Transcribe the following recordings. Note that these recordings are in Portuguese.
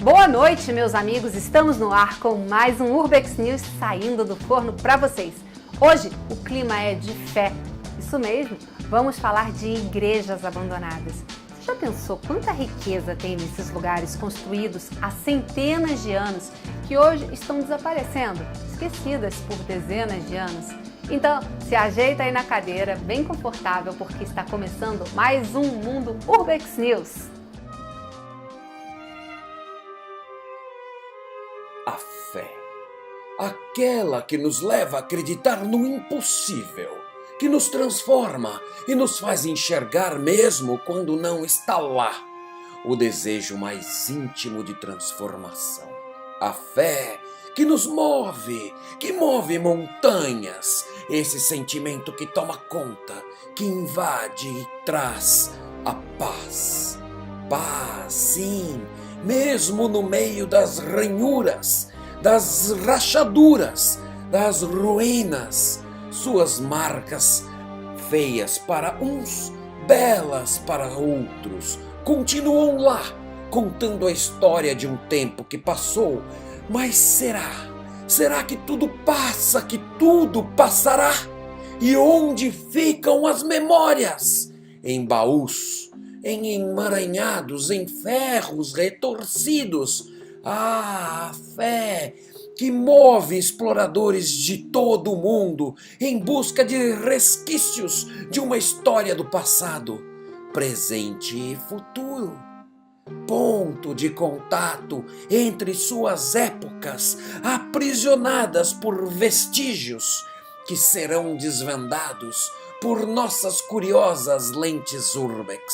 Boa noite, meus amigos! Estamos no ar com mais um Urbex News saindo do forno para vocês. Hoje o clima é de fé, isso mesmo, vamos falar de igrejas abandonadas. Você já pensou quanta riqueza tem nesses lugares construídos há centenas de anos que hoje estão desaparecendo, esquecidas por dezenas de anos? Então, se ajeita aí na cadeira, bem confortável, porque está começando mais um Mundo Urbex News. A fé, aquela que nos leva a acreditar no impossível, que nos transforma e nos faz enxergar mesmo quando não está lá, o desejo mais íntimo de transformação. A fé que nos move, que move montanhas, esse sentimento que toma conta, que invade e traz a paz. Paz, sim, mesmo no meio das ranhuras, das rachaduras, das ruínas, suas marcas feias para uns, belas para outros, continuam lá, contando a história de um tempo que passou. Mas será que tudo passa, que tudo passará? E onde ficam as memórias? Em baús, em emaranhados, em ferros retorcidos. Ah, a fé que move exploradores de todo o mundo em busca de resquícios de uma história do passado, presente e futuro. Ponto de contato entre suas épocas, aprisionadas por vestígios que serão desvendados por nossas curiosas lentes Urbex.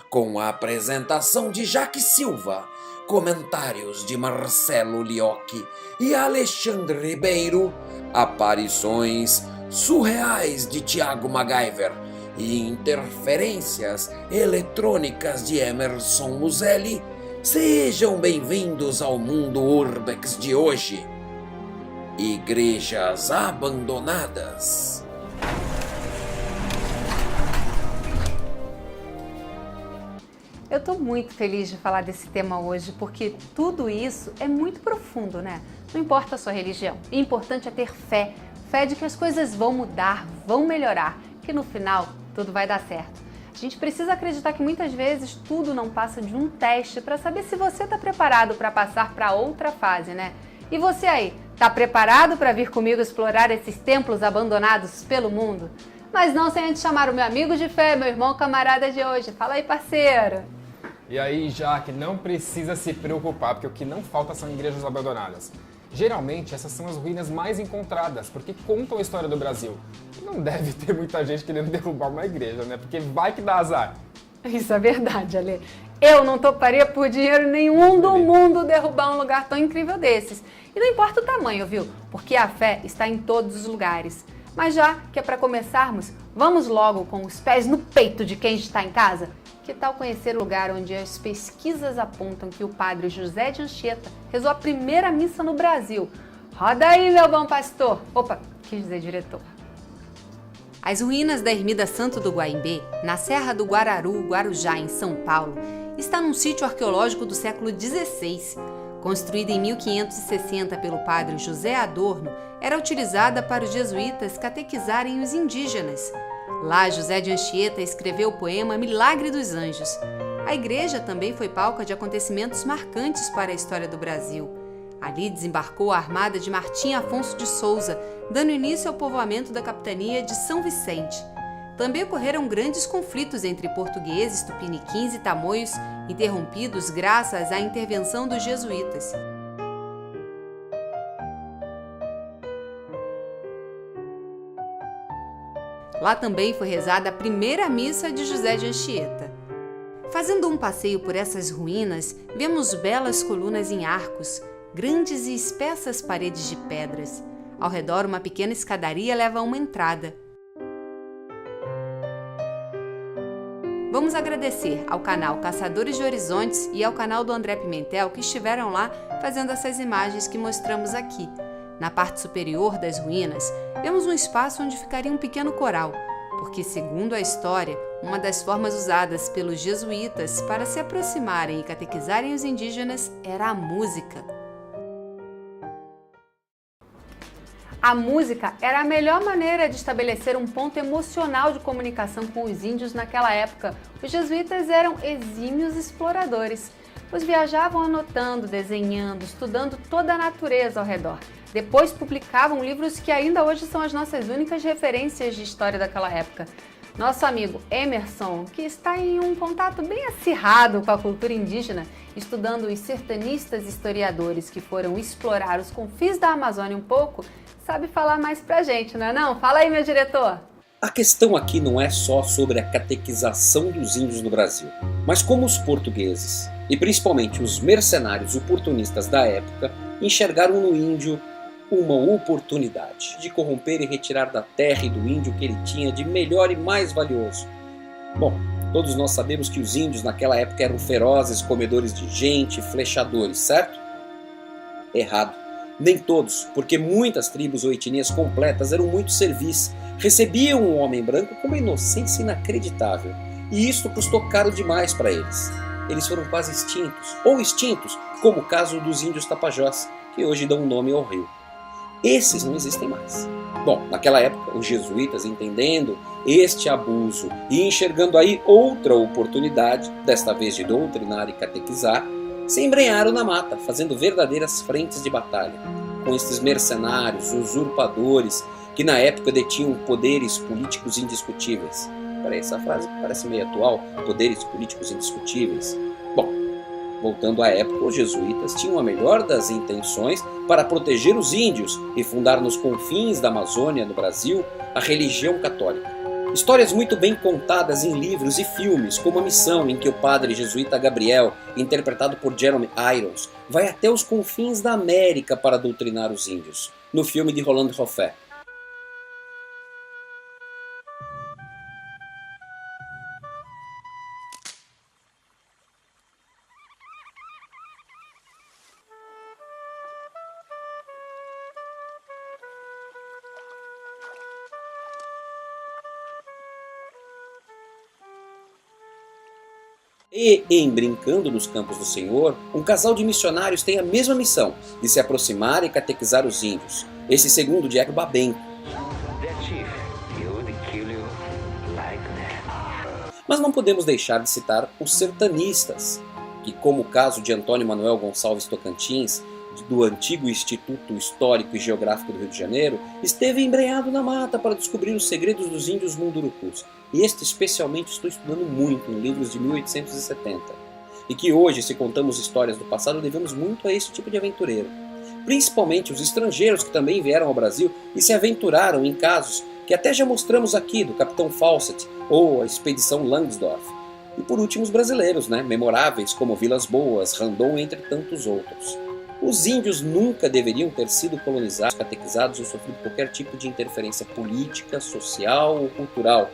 Com a apresentação de Jaque Silva, comentários de Marcelo Liocchi e Alexandre Ribeiro, aparições surreais de Thiago MacGyver e interferências eletrônicas de Emerson Muselli, sejam bem-vindos ao Mundo Urbex de hoje. Igrejas abandonadas. Eu estou muito feliz de falar desse tema hoje, porque tudo isso é muito profundo, né? Não importa a sua religião, o importante é ter fé. Fé de que as coisas vão mudar, vão melhorar, que no final tudo vai dar certo. A gente precisa acreditar que muitas vezes tudo não passa de um teste para saber se você está preparado para passar para outra fase, né? E você aí, está preparado para vir comigo explorar esses templos abandonados pelo mundo? Mas não sem antes chamar o meu amigo de fé, meu irmão camarada de hoje. Fala aí, parceiro! E aí, Jaque, não precisa se preocupar, porque o que não falta são igrejas abandonadas. Geralmente, essas são as ruínas mais encontradas, porque contam a história do Brasil. E não deve ter muita gente querendo derrubar uma igreja, né? Porque vai que dá azar. Isso é verdade, Ale. Eu não toparia por dinheiro nenhum do mundo derrubar um lugar tão incrível desses. E não importa o tamanho, viu? Porque a fé está em todos os lugares. Mas já que é para começarmos, vamos logo com os pés no peito de quem está em casa? Que tal conhecer o lugar onde as pesquisas apontam que o padre José de Anchieta rezou a primeira missa no Brasil? Roda aí, meu bom pastor! Opa, quis dizer diretor. As ruínas da Ermida Santo do Guaimbê, na Serra do Guararu, Guarujá, em São Paulo, está num sítio arqueológico do século XVI. Construída em 1560 pelo padre José Adorno, era utilizada para os jesuítas catequizarem os indígenas. Lá, José de Anchieta escreveu o poema Milagre dos Anjos. A igreja também foi palco de acontecimentos marcantes para a história do Brasil. Ali desembarcou a armada de Martim Afonso de Souza, dando início ao povoamento da capitania de São Vicente. Também ocorreram grandes conflitos entre portugueses, tupiniquins e tamoios, interrompidos graças à intervenção dos jesuítas. Lá também foi rezada a primeira missa de José de Anchieta. Fazendo um passeio por essas ruínas, vemos belas colunas em arcos, grandes e espessas paredes de pedras. Ao redor, uma pequena escadaria leva a uma entrada. Vamos agradecer ao canal Caçadores de Horizontes e ao canal do André Pimentel que estiveram lá fazendo essas imagens que mostramos aqui. Na parte superior das ruínas, vemos um espaço onde ficaria um pequeno coral. porque, segundo a história, uma das formas usadas pelos jesuítas para se aproximarem e catequizarem os indígenas era a música. A música era a melhor maneira de estabelecer um ponto emocional de comunicação com os índios naquela época. Os jesuítas eram exímios exploradores, pois viajavam anotando, desenhando, estudando toda a natureza ao redor. Depois publicavam livros que ainda hoje são as nossas únicas referências de história daquela época. Nosso amigo Emerson, que está em um contato bem acirrado com a cultura indígena, estudando os sertanistas historiadores que foram explorar os confins da Amazônia um pouco, sabe falar mais pra gente, não é não? Fala aí, meu diretor! A questão aqui não é só sobre a catequização dos índios no Brasil, mas como os portugueses, e principalmente os mercenários oportunistas da época, enxergaram no índio uma oportunidade de corromper e retirar da terra e do índio o que ele tinha de melhor e mais valioso. Bom, todos nós sabemos que os índios naquela época eram ferozes, comedores de gente, flechadores, certo? Errado. Nem todos, porque muitas tribos ou etnias completas eram muito servis, recebiam o homem branco com uma inocência inacreditável, e isto custou caro demais para eles. Eles foram quase extintos, ou extintos, como o caso dos índios tapajós, que hoje dão nome ao rio. Esses não existem mais. Bom, naquela época, os jesuítas, entendendo este abuso e enxergando aí outra oportunidade, desta vez de doutrinar e catequizar, se embrenharam na mata, fazendo verdadeiras frentes de batalha, com estes mercenários, usurpadores, que na época detinham poderes políticos indiscutíveis. Para essa frase parece meio atual, poderes políticos indiscutíveis. Bom, voltando à época, os jesuítas tinham a melhor das intenções para proteger os índios e fundar nos confins da Amazônia, no Brasil, a religião católica. Histórias muito bem contadas em livros e filmes, como A Missão, em que o padre jesuíta Gabriel, interpretado por Jeremy Irons, vai até os confins da América para doutrinar os índios, no filme de Roland Roffé. E, em Brincando nos Campos do Senhor, um casal de missionários tem a mesma missão, de se aproximar e catequizar os índios. Esse segundo de Ego Babenco. Mas não podemos deixar de citar os sertanistas, que, como o caso de Antônio Manuel Gonçalves Tocantins, do antigo Instituto Histórico e Geográfico do Rio de Janeiro, esteve embrenhado na mata para descobrir os segredos dos índios mundurucus. E este especialmente estou estudando muito em livros de 1870. E que hoje, se contamos histórias do passado, devemos muito a esse tipo de aventureiro. Principalmente os estrangeiros que também vieram ao Brasil e se aventuraram em casos que até já mostramos aqui, do Capitão Fawcett ou a Expedição Langsdorff. E por último os brasileiros, memoráveis como Vilas Boas, Randon, entre tantos outros. Os índios nunca deveriam ter sido colonizados, catequizados ou sofrido qualquer tipo de interferência política, social ou cultural.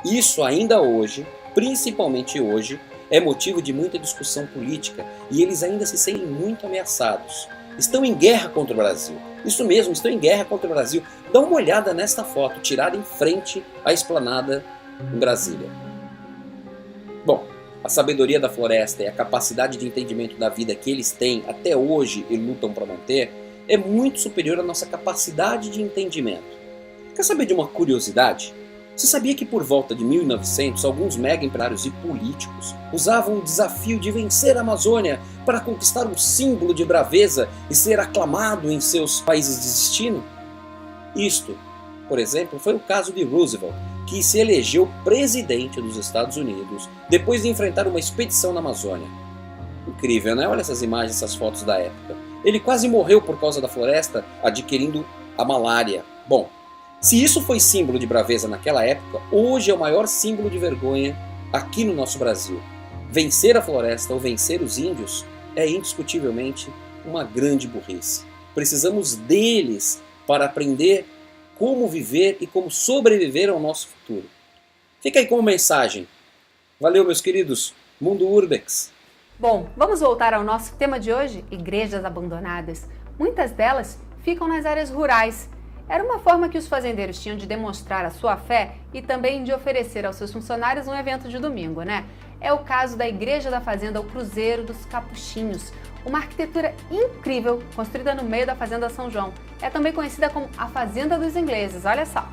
Isso ainda hoje, principalmente hoje, é motivo de muita discussão política e eles ainda se sentem muito ameaçados. Estão em guerra contra o Brasil. Isso mesmo, estão em guerra contra o Brasil. Dá uma olhada nesta foto, tirada em frente à esplanada em Brasília. Bom, a sabedoria da floresta e a capacidade de entendimento da vida que eles têm até hoje e lutam para manter é muito superior à nossa capacidade de entendimento. Quer saber de uma curiosidade? Você sabia que por volta de 1900 alguns mega empresários e políticos usavam o desafio de vencer a Amazônia para conquistar um símbolo de braveza e ser aclamado em seus países de destino? Isto, por exemplo, foi o caso de Roosevelt, que se elegeu presidente dos Estados Unidos depois de enfrentar uma expedição na Amazônia. Incrível, né? Olha essas imagens, essas fotos da época. Ele quase morreu por causa da floresta, adquirindo a malária. Bom, se isso foi símbolo de braveza naquela época, hoje é o maior símbolo de vergonha aqui no nosso Brasil. Vencer a floresta ou vencer os índios é indiscutivelmente uma grande burrice. Precisamos deles para aprender como viver e como sobreviver ao nosso futuro. Fica aí como mensagem. Valeu, meus queridos. Mundo Urbex. Bom, vamos voltar ao nosso tema de hoje, igrejas abandonadas. Muitas delas ficam nas áreas rurais. Era uma forma que os fazendeiros tinham de demonstrar a sua fé e também de oferecer aos seus funcionários um evento de domingo, né? É o caso da Igreja da Fazenda, o Cruzeiro dos Capuchinhos. Uma arquitetura incrível, construída no meio da Fazenda São João. É também conhecida como a Fazenda dos Ingleses, olha só.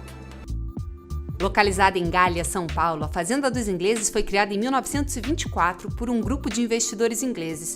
Localizada em Gália, São Paulo, a Fazenda dos Ingleses foi criada em 1924 por um grupo de investidores ingleses.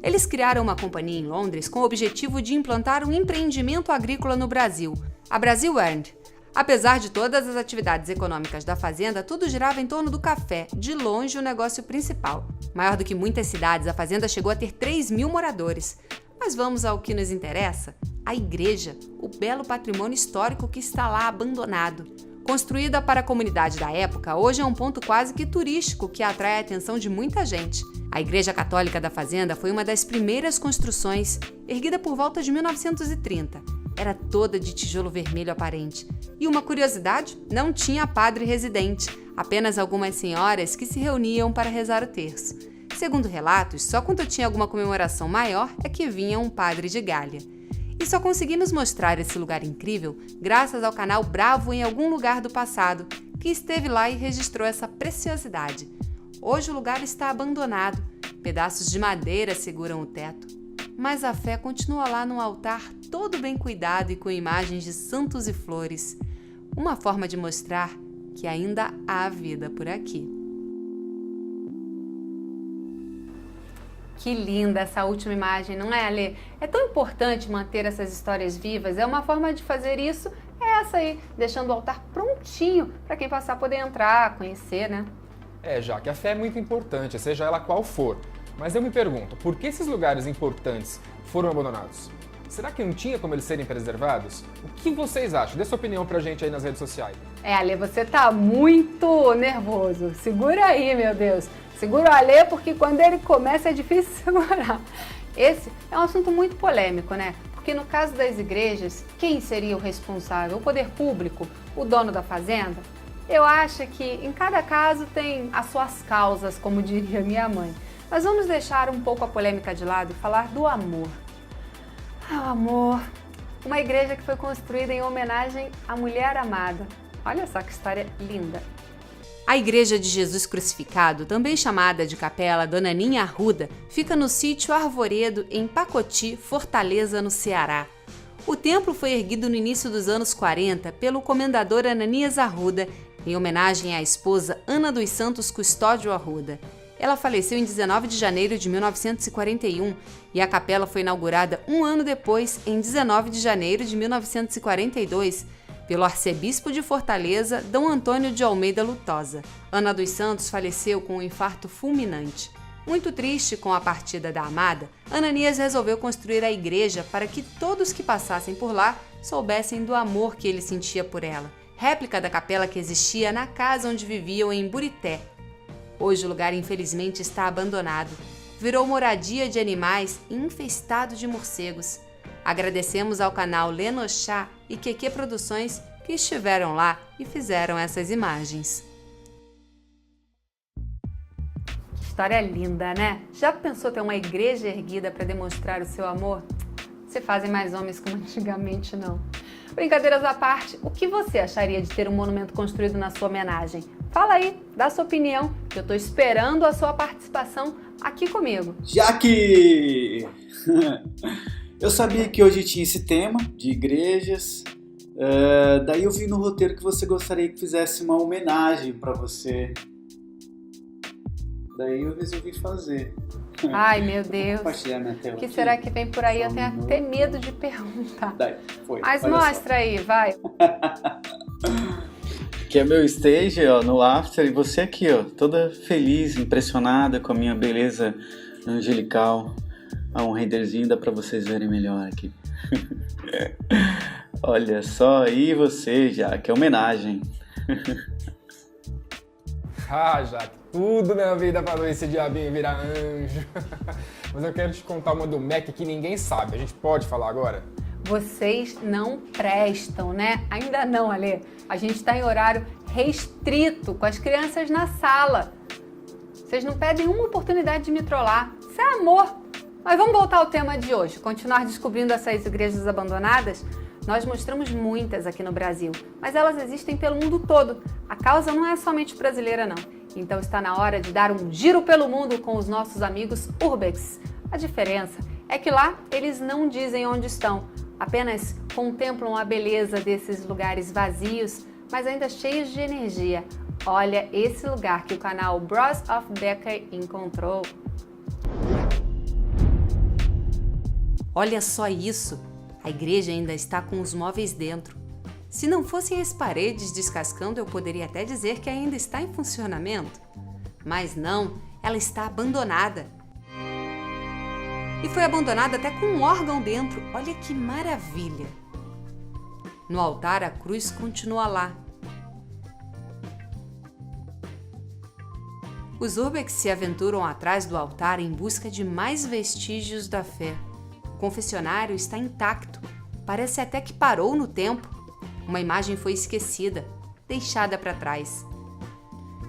Eles criaram uma companhia em Londres com o objetivo de implantar um empreendimento agrícola no Brasil, a Brasil Earned. Apesar de todas as atividades econômicas da fazenda, tudo girava em torno do café, de longe o negócio principal. Maior do que muitas cidades, a fazenda chegou a ter 3.000 moradores. Mas vamos ao que nos interessa: a igreja, o belo patrimônio histórico que está lá abandonado. Construída para a comunidade da época, hoje é um ponto quase que turístico que atrai a atenção de muita gente. A Igreja Católica da Fazenda foi uma das primeiras construções, erguida por volta de 1930. Era toda de tijolo vermelho aparente. E uma curiosidade, não tinha padre residente, apenas algumas senhoras que se reuniam para rezar o terço. Segundo relatos, só quando tinha alguma comemoração maior é que vinha um padre de Gália. E só conseguimos mostrar esse lugar incrível graças ao canal Bravo em algum lugar do passado, que esteve lá e registrou essa preciosidade. Hoje o lugar está abandonado, pedaços de madeira seguram o teto. Mas a fé continua lá no altar, todo bem cuidado e com imagens de santos e flores. Uma forma de mostrar que ainda há vida por aqui. Que linda essa última imagem, não é, Alê? É tão importante manter essas histórias vivas. É uma forma de fazer isso, é essa aí, deixando o altar prontinho para quem passar poder entrar, conhecer, né? Já que a fé é muito importante, seja ela qual for. Mas eu me pergunto, por que esses lugares importantes foram abandonados? Será que não tinha como eles serem preservados? O que vocês acham? Dê sua opinião pra gente aí nas redes sociais. Alê, você tá muito nervoso. Segura aí, meu Deus. Segura o Alê, porque quando ele começa é difícil segurar. Esse é um assunto muito polêmico, né? Porque no caso das igrejas, quem seria o responsável? O poder público? O dono da fazenda? Eu acho que em cada caso tem as suas causas, como diria minha mãe. Mas vamos deixar um pouco a polêmica de lado e falar do amor. O amor. Uma igreja que foi construída em homenagem à mulher amada. Olha só que história linda. A Igreja de Jesus Crucificado, também chamada de Capela Dona Ninha Arruda, fica no sítio Arvoredo, em Pacoti, Fortaleza, no Ceará. O templo foi erguido no início dos anos 40 pelo comendador Ananias Arruda, em homenagem à esposa Ana dos Santos Custódio Arruda. Ela faleceu em 19 de janeiro de 1941 e a capela foi inaugurada um ano depois, em 19 de janeiro de 1942, pelo arcebispo de Fortaleza, D. Antônio de Almeida Lutosa. Ana dos Santos faleceu com um infarto fulminante. Muito triste com a partida da amada, Ananias resolveu construir a igreja para que todos que passassem por lá soubessem do amor que ele sentia por ela. Réplica da capela que existia na casa onde viviam em Burité. Hoje o lugar infelizmente está abandonado. Virou moradia de animais e infestado de morcegos. Agradecemos ao canal Lenochá e Keke Produções que estiveram lá e fizeram essas imagens. Que história linda, né? Já pensou ter uma igreja erguida para demonstrar o seu amor? Se fazem mais homens como antigamente, não. Brincadeiras à parte, o que você acharia de ter um monumento construído na sua homenagem? Fala aí, dá sua opinião, que eu estou esperando a sua participação aqui comigo. Jaque! Eu sabia que hoje tinha esse tema de igrejas, daí eu vi no roteiro que você gostaria que fizesse uma homenagem para você. Daí eu resolvi fazer. Ai, meu Deus. Compartilhar minha tela. O que aqui. será que vem por aí? Eu tenho até medo de perguntar. Daí, foi. Mas Olha mostra aí, vai. Aqui é meu stage, ó, no after, e você aqui, ó, toda feliz, impressionada com a minha beleza angelical. Um renderzinho dá pra vocês verem melhor aqui. Olha só, e você, Jaque, é homenagem. Jaque, tudo na vida pra ver esse diabinho virar anjo. Mas eu quero te contar uma do Mac que ninguém sabe. A gente pode falar agora? Vocês não prestam, né? Ainda não, Alê. A gente está em horário restrito, com as crianças na sala. Vocês não pedem uma oportunidade de me trollar. Isso é amor. Mas vamos voltar ao tema de hoje, continuar descobrindo essas igrejas abandonadas? Nós mostramos muitas aqui no Brasil, mas elas existem pelo mundo todo. A causa não é somente brasileira, não. Então está na hora de dar um giro pelo mundo com os nossos amigos Urbex. A diferença é que lá eles não dizem onde estão, apenas contemplam a beleza desses lugares vazios, mas ainda cheios de energia. Olha esse lugar que o canal Bros of Becker encontrou. Olha só isso! A igreja ainda está com os móveis dentro. Se não fossem as paredes descascando, eu poderia até dizer que ainda está em funcionamento. Mas não, ela está abandonada. E foi abandonada até com um órgão dentro. Olha que maravilha! No altar, a cruz continua lá. Os Urbex se aventuram atrás do altar em busca de mais vestígios da fé. O confessionário está intacto. Parece até que parou no tempo. Uma imagem foi esquecida, deixada para trás.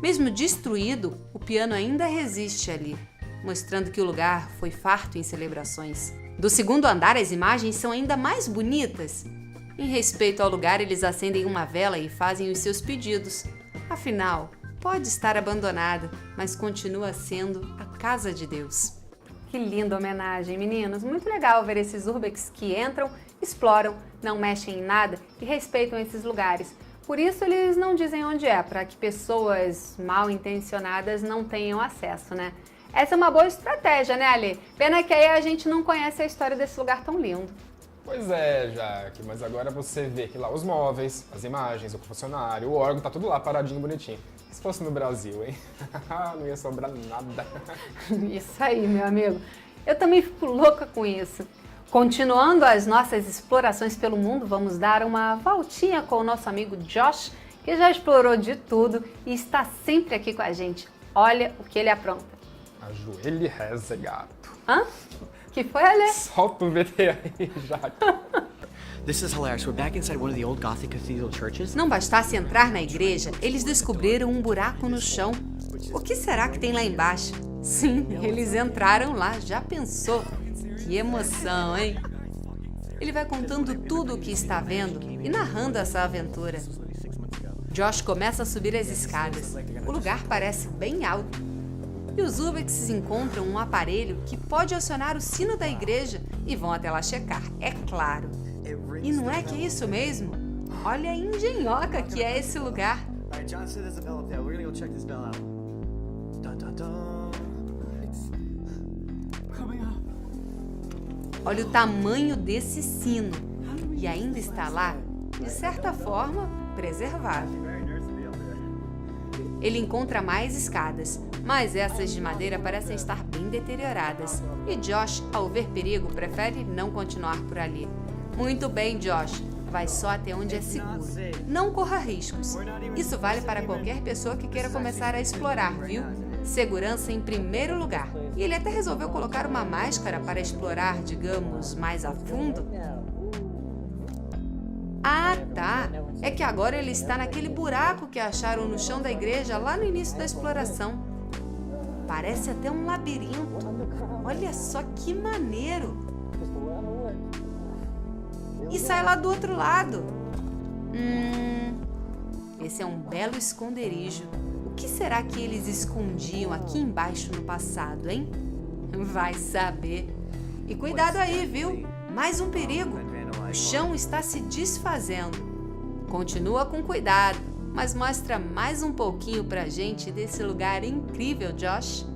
Mesmo destruído, o piano ainda resiste ali, mostrando que o lugar foi farto em celebrações. Do segundo andar, as imagens são ainda mais bonitas. Em respeito ao lugar, eles acendem uma vela e fazem os seus pedidos. Afinal, pode estar abandonada, mas continua sendo a casa de Deus. Que linda homenagem, meninos! Muito legal ver esses Urbex que entram, exploram, não mexem em nada e respeitam esses lugares. Por isso eles não dizem onde é, para que pessoas mal intencionadas não tenham acesso, né? Essa é uma boa estratégia, né, Ale? Pena que aí a gente não conhece a história desse lugar tão lindo. Pois é, Jaque, mas agora você vê que lá os móveis, as imagens, o confessionário, o órgão, tá tudo lá paradinho, bonitinho. Se fosse no Brasil, hein? Não ia sobrar nada. Isso aí, meu amigo. Eu também fico louca com isso. Continuando as nossas explorações pelo mundo, vamos dar uma voltinha com o nosso amigo Josh, que já explorou de tudo e está sempre aqui com a gente. Olha o que ele apronta. Ajoelhe e reza, gato. Hã? Que foi, Ale? Solta o VT aí, Jaque. This is hilarious. We're back inside one of the old Gothic cathedral churches. Não bastasse entrar na igreja, eles descobriram um buraco no chão. O que será que tem lá embaixo? Sim, eles entraram lá, já pensou? Que emoção, hein? Ele vai contando tudo o que está vendo e narrando essa aventura. Josh começa a subir as escadas. O lugar parece bem alto. E os Urbex encontram um aparelho que pode acionar o sino da igreja e vão até lá checar, é claro. E não é que é isso mesmo? Olha a engenhoca que é esse lugar. John said there's a bell up there. We're gonna go check this bell out. Dun, dun, dun. Olha o tamanho desse sino. E ainda está lá, de certa forma, preservado. Ele encontra mais escadas, mas essas de madeira parecem estar bem deterioradas. E Josh, ao ver perigo, prefere não continuar por ali. Muito bem, Josh. Vai só até onde é seguro. Não corra riscos. Isso vale para qualquer pessoa que queira começar a explorar, viu? Segurança em primeiro lugar. E ele até resolveu colocar uma máscara para explorar, digamos, mais a fundo. Ah, tá. É que agora ele está naquele buraco que acharam no chão da igreja lá no início da exploração. Parece até um labirinto. Olha só que maneiro. E sai lá do outro lado. Esse é um belo esconderijo. O que será que eles escondiam aqui embaixo no passado, hein? Vai saber. E cuidado aí, viu? Mais um perigo. O chão está se desfazendo. Continua com cuidado, mas mostra mais um pouquinho pra gente desse lugar incrível, Josh.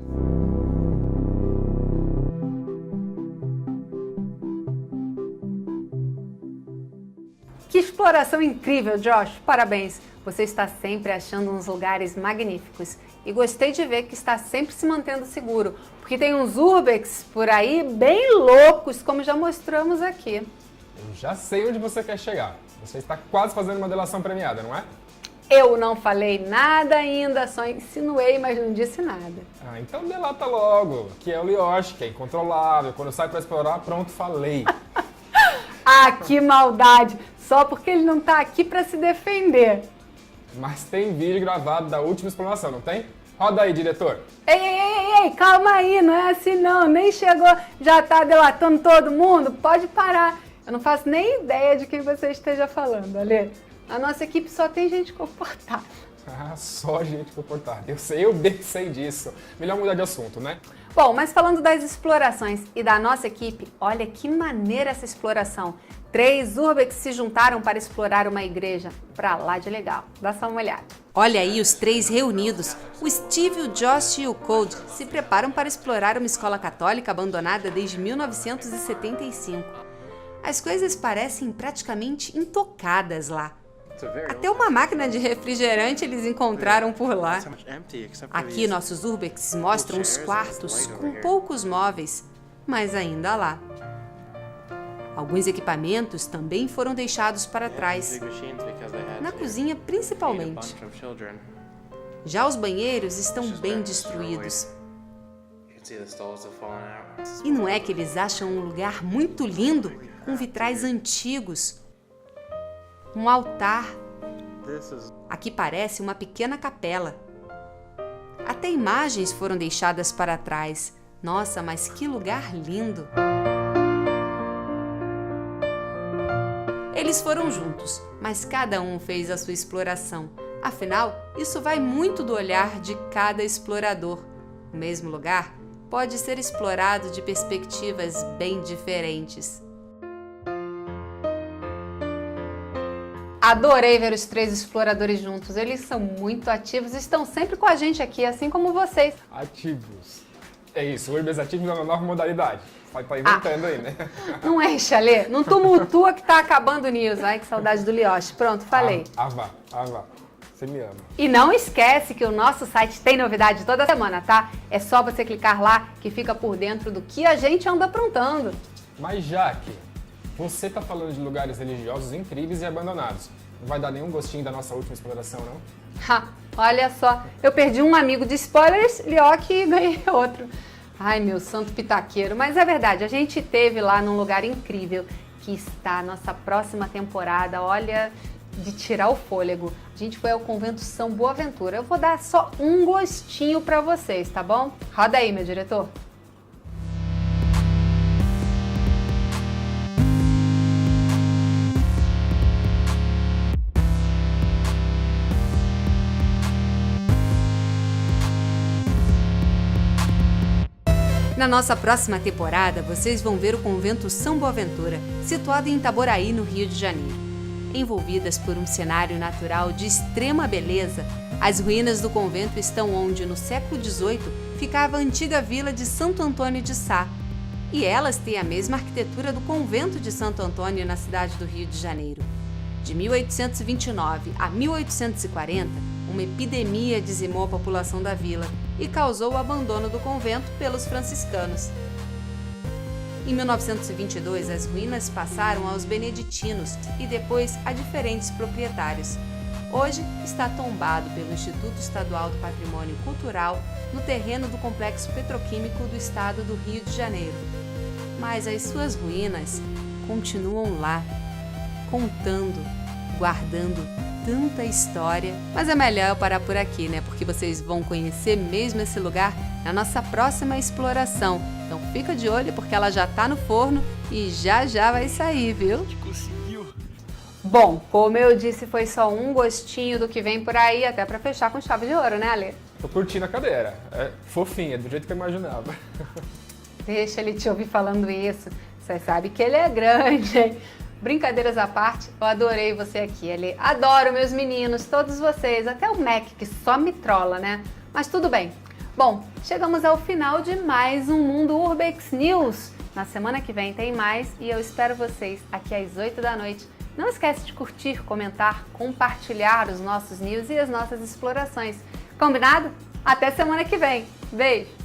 Que exploração incrível, Josh! Parabéns! Você está sempre achando uns lugares magníficos. E gostei de ver que está sempre se mantendo seguro, porque tem uns Urbex por aí bem loucos, como já mostramos aqui. Eu já sei onde você quer chegar. Você está quase fazendo uma delação premiada, não é? Eu não falei nada ainda, só insinuei, mas não disse nada. Ah, então delata logo, que é o Lioche, que é incontrolável. Quando sai para explorar, pronto, falei. Ah, que maldade! Só porque ele não tá aqui para se defender. Mas tem vídeo gravado da última exploração, não tem? Roda aí, diretor. Ei, calma aí, não é assim não, nem chegou, já tá delatando todo mundo, pode parar. Eu não faço nem ideia de quem você esteja falando, Ale. A nossa equipe só tem gente comportada. Ah, só gente comportada. Eu bem sei disso. Melhor mudar de assunto, né? Bom, mas falando das explorações e da nossa equipe, olha que maneira essa exploração. 3 urbex se juntaram para explorar uma igreja. Pra lá de legal. Dá só uma olhada. Olha aí os 3 reunidos. O Steve, o Josh e o Code se preparam para explorar uma escola católica abandonada desde 1975. As coisas parecem praticamente intocadas lá. Até uma máquina de refrigerante eles encontraram por lá. Aqui nossos urbex mostram os quartos com poucos móveis, mas ainda lá. Alguns equipamentos também foram deixados para trás, na cozinha principalmente. Já os banheiros estão bem destruídos. E não é que eles acham um lugar muito lindo, com vitrais antigos, um altar. Aqui parece uma pequena capela. Até imagens foram deixadas para trás. Nossa, mas que lugar lindo! Eles foram juntos, mas cada um fez a sua exploração. Afinal, isso vai muito do olhar de cada explorador. O mesmo lugar pode ser explorado de perspectivas bem diferentes. Adorei ver os 3 exploradores juntos. Eles são muito ativos e estão sempre com a gente aqui, assim como vocês. Ativos. É isso, urbes ativos é uma nova modalidade. Tá inventando aí, né? Não enche, Ale. Não tumultua que tá acabando o news. Ai, que saudade do Lioche. Pronto, falei. Vá. Você me ama. E não esquece que o nosso site tem novidade toda semana, tá? É só você clicar lá que fica por dentro do que a gente anda aprontando. Mas Jaque, você tá falando de lugares religiosos incríveis e abandonados. Não vai dar nenhum gostinho da nossa última exploração, não? Ha, olha só, eu perdi um amigo de spoilers, Lioque, e ganhei outro. Ai, meu santo pitaqueiro. Mas é verdade, a gente esteve lá num lugar incrível que está a nossa próxima temporada, olha, de tirar o fôlego. A gente foi ao convento São Boaventura. Eu vou dar só um gostinho para vocês, tá bom? Roda aí, meu diretor. Na nossa próxima temporada, vocês vão ver o convento São Boaventura, situado em Itaboraí, no Rio de Janeiro. Envolvidas por um cenário natural de extrema beleza, as ruínas do convento estão onde, no século XVIII, ficava a antiga vila de Santo Antônio de Sá. E elas têm a mesma arquitetura do convento de Santo Antônio na cidade do Rio de Janeiro. De 1829 a 1840, uma epidemia dizimou a população da vila e causou o abandono do convento pelos franciscanos. Em 1922, as ruínas passaram aos beneditinos e depois a diferentes proprietários. Hoje está tombado pelo Instituto Estadual do Patrimônio Cultural no terreno do Complexo Petroquímico do Estado do Rio de Janeiro. Mas as suas ruínas continuam lá, contando, guardando tanta história. Mas é melhor eu parar por aqui, né? Porque vocês vão conhecer mesmo esse lugar na nossa próxima exploração. Então fica de olho porque ela já tá no forno e já vai sair, viu? Bom, como eu disse, foi só um gostinho do que vem por aí, até para fechar com chave de ouro, né, Ale? Tô curtindo a cadeira. É fofinha, do jeito que eu imaginava. Deixa ele te ouvir falando isso. Você sabe que ele é grande, hein? Brincadeiras à parte, eu adorei você aqui, Ale. Adoro meus meninos, todos vocês, até o Mac, que só me trola, né? Mas tudo bem. Bom, chegamos ao final de mais um Mundo Urbex News. Na semana que vem tem mais e eu espero vocês aqui às 8 da noite. Não esquece de curtir, comentar, compartilhar os nossos news e as nossas explorações. Combinado? Até semana que vem. Beijo!